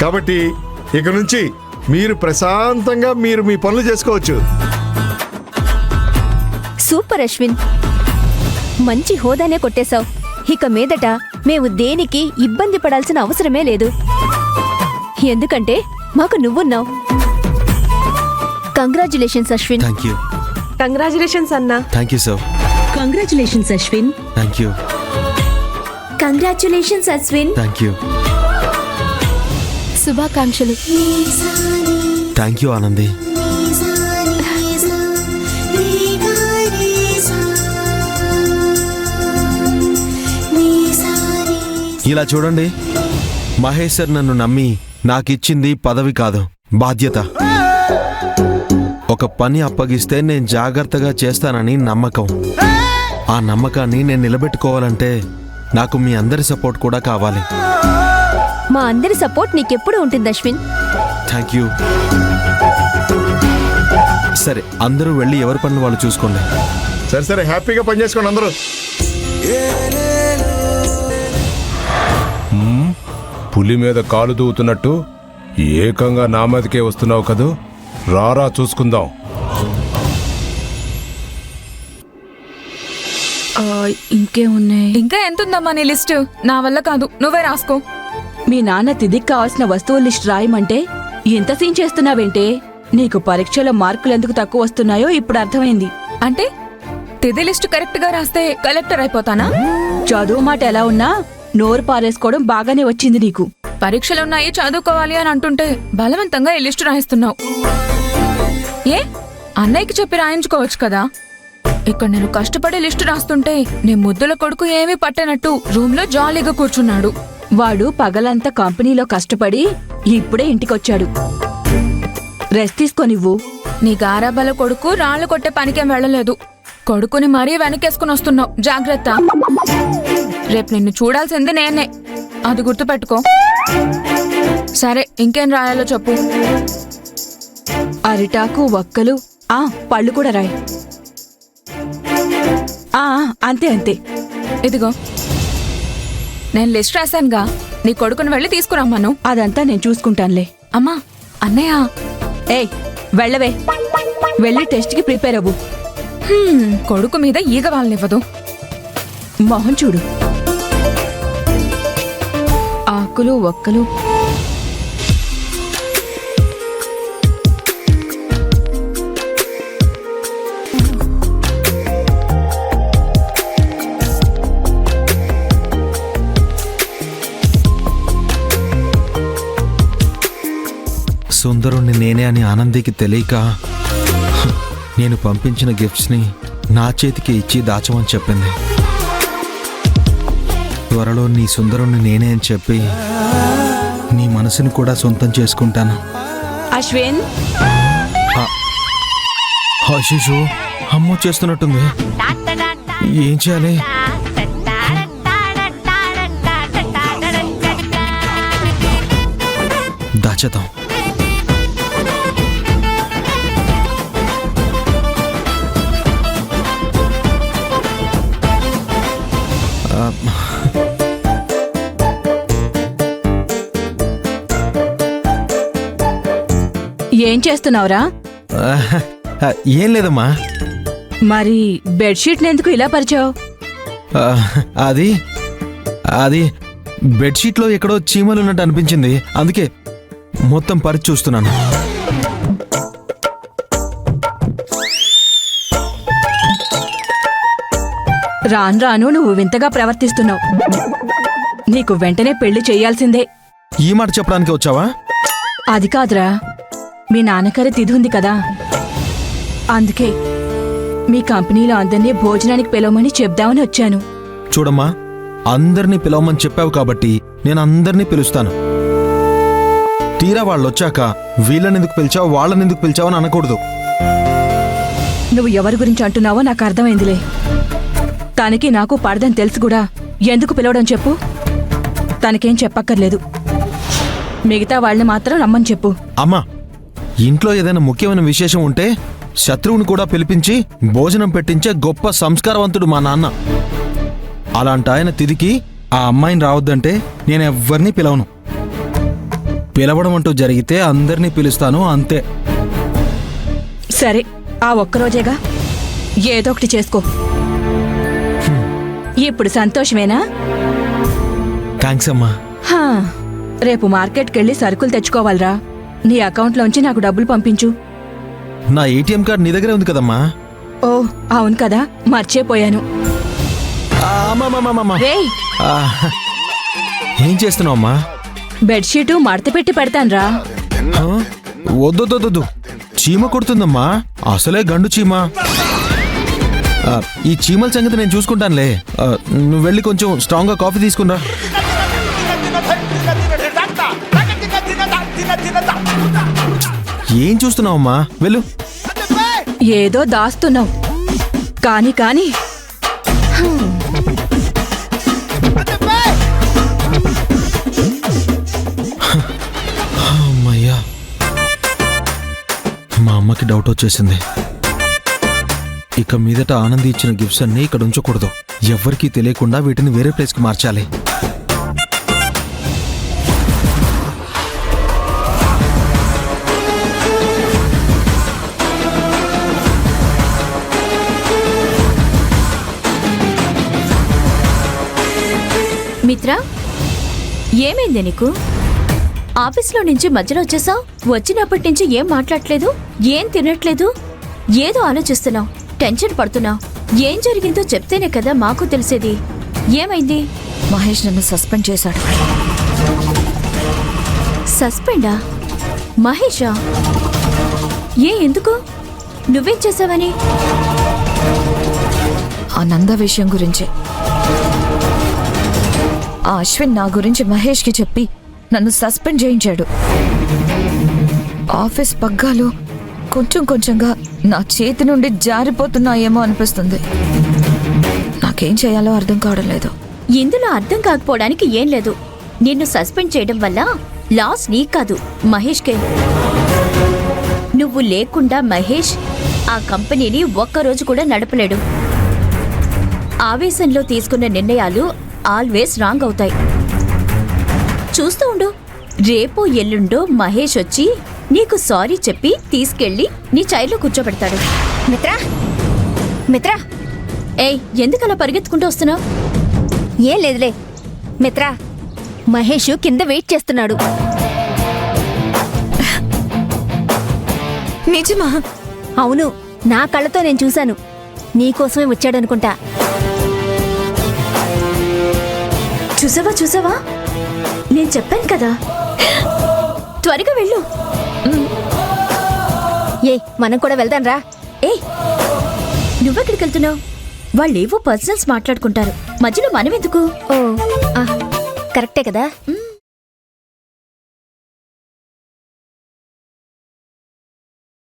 కాబట్టి ఇక నుంచి మీరు ప్రశాంతంగా మీ పనులు చేసుకోవచ్చు. సూపర్ అశ్విన్, మంచి హోదానే కొట్టేశావు. ఇక మీదట మేము దేనికి ఇబ్బంది పడాల్సిన అవసరమే లేదు, ఎందుకంటే మాకు నువ్వున్నావు. Congratulations Ashwin. Thank you. Congratulations అన్నా. Thank you sir. Congratulations Ashwin. Thank you. Congratulations Ashwin. Thank you. శుభాకాంక్షలు. Thank you Anandi. ఇలా చూడండి, మహేష్ సార్ నన్ను నమ్మి నాకిచ్చింది పదవి కాదు, బాధ్యత. ఒక పని అప్పగిస్తే నేను జాగ్రత్తగా చేస్తానని నమ్మకం. ఆ నమ్మకాన్ని నేను నిలబెట్టుకోవాలంటే నాకు మీ అందరి సపోర్ట్ కూడా కావాలి. మా అందరి సపోర్ట్ నీకెప్పుడు ఉంటుంది అశ్విన్. Thank you. సరే, అందరూ వెళ్ళి ఎవరి పనులు వాళ్ళు చూసుకోండి. సరే హ్యాపీగా పని చేసుకోండి అందరూ. పులి మీద కాలు దూవుతున్నట్టు ఏకంగా నా మీదకే వస్తున్నావు కదూ. రారా చూసుకుందాం. ఇంకేమున్నాయి? ఇంకా ఎంతుందమ్మా నీ లిస్టు? నా వల్ల కాదు, నువ్వే రాసుకో. మీ నాన్న తిదికి కావాల్సిన వస్తువుల లిస్ట్ రాయమంటే ఇంత సీన్ చేస్తున్నావేంటే? నీకు పరీక్షలో మార్కులు ఎందుకు తక్కువ వస్తున్నాయో ఇప్పుడు అర్థమైంది. అంటే తిది లిస్టు కరెక్ట్ గా రాస్తే కలెక్టర్ అయిపోతానా? చదువు మాట ఎలా ఉన్నా నోరు పారేసుకోవడం బాగానే వచ్చింది నీకు. పరీక్షలున్నాయి, చదువుకోవాలి అని అంటుంటే బలవంతంగా ఈ లిస్టు రాయిస్తున్నావు. ఏ అన్నయ్యకి చెప్పి రాయించుకోవచ్చు కదా. ఇక్కడ నేను కష్టపడి లిస్టు రాస్తుంటే నీ ముద్దుల కొడుకు ఏమీ పట్టనట్టు రూమ్ లో జాలీగా కూర్చున్నాడు. వాడు పగలంతా కంపెనీలో కష్టపడి ఇప్పుడే ఇంటికొచ్చాడు. రెస్ట్ తీసుకోనివ్వు. నీ గారాబల కొడుకు రాళ్లు కొట్టే పనికేం వెళ్ళలేదు. కొడుకుని మరీ వెనకేసుకుని వస్తున్నావు, జాగ్రత్త. రేపు నిన్ను చూడాల్సింది నేనే, అది గుర్తుపెట్టుకో. సరే, ఇంకేం రాయాలో చెప్పు. అరిటాకు, వక్కలు, పళ్ళు కూడా రాయి. అంతే అంతే. ఇదిగో నేను లిస్ట్ రాశానుగా, నీ కొడుకుని వెళ్ళి తీసుకురమ్మను. అదంతా నేను చూసుకుంటానులే. అమ్మా, అన్నయ్య. ఏయ్, వెళ్ళవే. వెళ్ళి టెస్ట్కి ప్రిపేర్ అవ్వు. కొడుకు మీద ఈగ వాళ్ళనివ్వదు. మొహం చూడు. ఆకులు, ఒక్కలు. సుందరుణ్ణి నేనే అని ఆనందికి తెలియక నేను పంపించిన గిఫ్ట్స్ని నా చేతికి ఇచ్చి దాచమని చెప్పింది. త్వరలో నీ సుందరుణ్ణి నేనే అని చెప్పి నీ మనసుని కూడా సొంతం చేసుకుంటాను. అశ్విన్, ఆశీషు అమ్మో చేస్తున్నట్టుంది. ఏం చేయాలి? దాచేద్దాం. ఏం చేస్తున్నావురా? ఏం లేదమ్మా. మరి బెడ్షీట్ని ఎందుకు ఇలా పరిచావు? అది అది బెడ్షీట్లో ఎక్కడో చీమలు ఉన్నట్టు అనిపించింది, అందుకే మొత్తం పరిచి చూస్తున్నాను. రాను రాను నువ్వు వింతగా ప్రవర్తిస్తున్నావు. నీకు వెంటనే పెళ్లి చెయ్యాల్సిందే. ఈ మాట చెప్పడానికి వచ్చావా? అది కాదురా, మీ నాన్నగారి తిథి ఉంది కదా, అందుకే మీ కంపెనీలో అందరినీ భోజనానికి పిలవమని చెప్దామని వచ్చాను. చూడమ్మా, అందరినీ పిలవమని చెప్పావు కాబట్టి నేను అందరినీ పిలుస్తాను. తీరా వాళ్ళు వచ్చాక వీళ్ళనెందుకు పిలిచావు, వాళ్ళనెందుకు పిలిచావు అని అనకూడదు. నువ్వు ఎవరి గురించి అంటున్నావో నాకు అర్థమైందిలే. తనకి నాకు పడదని తెలుసు కూడా ఎందుకు పిలవడం చెప్పు. తనకేం చెప్పక్కర్లేదు. మిగతా వాళ్ళని మాత్రం రమ్మని చెప్పు. అమ్మా, ఇంట్లో ఏదైనా ముఖ్యమైన విశేషం ఉంటే శత్రువుని కూడా పిలిపించి భోజనం పెట్టించే గొప్ప సంస్కారవంతుడు మా నాన్న. అలాంటి ఆయన తిరిగి ఆ అమ్మాయిని రావద్దంటే నేను ఎవ్వరినీ పిలవను. పిలవడం అంటూ జరిగితే అందరినీ పిలుస్తాను, అంతే. సరే, ఆ ఒక్కరోజేగా, ఏదో ఒకటి చేసుకో. ఇప్పుడు సంతోషమేనా? థ్యాంక్స్ అమ్మా. హా, రేపు మార్కెట్కెళ్ళి సరుకులు తెచ్చుకోవాలిరా. నీ అకౌంట్లోంచి నాకు డబ్బులు పంపించు. నా ఏటీఎం కార్డు నీ దగ్గరే ఉంది కదమ్మా. ఓ అవును కదా, మర్చిపోయాను. అమ్మా రేయ్, ఏం చేస్తున్నావు అమ్మా? బెడ్షీటు మడత పెట్టి పెడతాన్రా. వద్దు, చీమ కొడుతుందమ్మా. అసలే గండు చీమ. ఈ చీమల సంగతి నేను చూసుకుంటానులే. నువ్వు వెళ్ళి కొంచెం స్ట్రాంగ్గా కాఫీ తీసుకురా. ఏం చూస్తున్నావమ్మా? వెళ్ళు. ఏదో దాస్తున్నావు. కానీ అమ్మయ్యా, మా అమ్మకి డౌట్ వచ్చేసింది. ఇక మీదట ఆనంది ఇచ్చిన గిఫ్ట్స్ అన్నీ ఇక్కడ ఉంచకూడదు. ఎవ్వరికీ తెలియకుండా వీటిని వేరే ప్లేస్కి మార్చాలి. మిత్రా, ఏమైంది నీకు? ఆఫీస్లో నుంచి మధ్యలో వచ్చేసావు. వచ్చినప్పటి నుంచి ఏం మాట్లాడలేదు, ఏం తినట్లేదు, ఏదో ఆలోచిస్తున్నావు, టెన్షన్ పడుతున్నావు. ఏం జరిగిందో చెప్తేనే కదా మాకు తెలిసేది. ఏమైంది? మహేష్ నన్ను సస్పెండ్ చేశాడు. సస్పెండా? మహేషా? ఎందుకు? నువ్వేం చేసావని? ఆ నంద విషయం గురించి. ఆ అశ్విన్ నా గురించి మహేష్కి చెప్పి నన్ను సస్పెండ్ చేయించాడు. ఆఫీస్ పగ్గాలు కొంచెంగా నా చేతి నుండి జారిపోతున్నాయేమో అనిపిస్తుంది. నాకేం చేయాలో అర్థం కావడం లేదు. ఇందులో అర్థం కాకపోవడానికి ఏం లేదు. నిన్ను సస్పెండ్ చేయడం వల్ల లాస్ నీకు కాదు, మహేష్కే. నువ్వు లేకుండా మహేష్ ఆ కంపెనీని ఒక్కరోజు కూడా నడపలేడు. ఆవేశంలో తీసుకున్న నిర్ణయాలు ఆల్వేస్ రాంగ్ అవుతాయి. చూస్తూ ఉండు, రేపో ఎల్లుండో మహేష్ వచ్చి నీకు సారీ చెప్పి తీసుకెళ్లి నీ చైర్లో కూర్చోబెడతాడు. మిత్రా, ఏయ్, ఎందుకలా పరిగెత్తుకుంటూ వస్తున్నావు? ఏం లేదులే మిత్రా, మహేష్ కింద వెయిట్ చేస్తున్నాడు. నిజమా? అవును, నా కళ్ళతో నేను చూశాను. నీకోసమే వచ్చాడనుకుంటా. చూసావా? నేను చెప్పాను కదా, త్వరగా వెళ్ళు. మనం కూడా వెళ్దాం రా. నువ్వెక్కడికి వెళ్తున్నావు? వాళ్ళేవో పర్సనల్స్ మాట్లాడుకుంటారు, మధ్యలో మనం ఎందుకు? కరెక్టే కదా.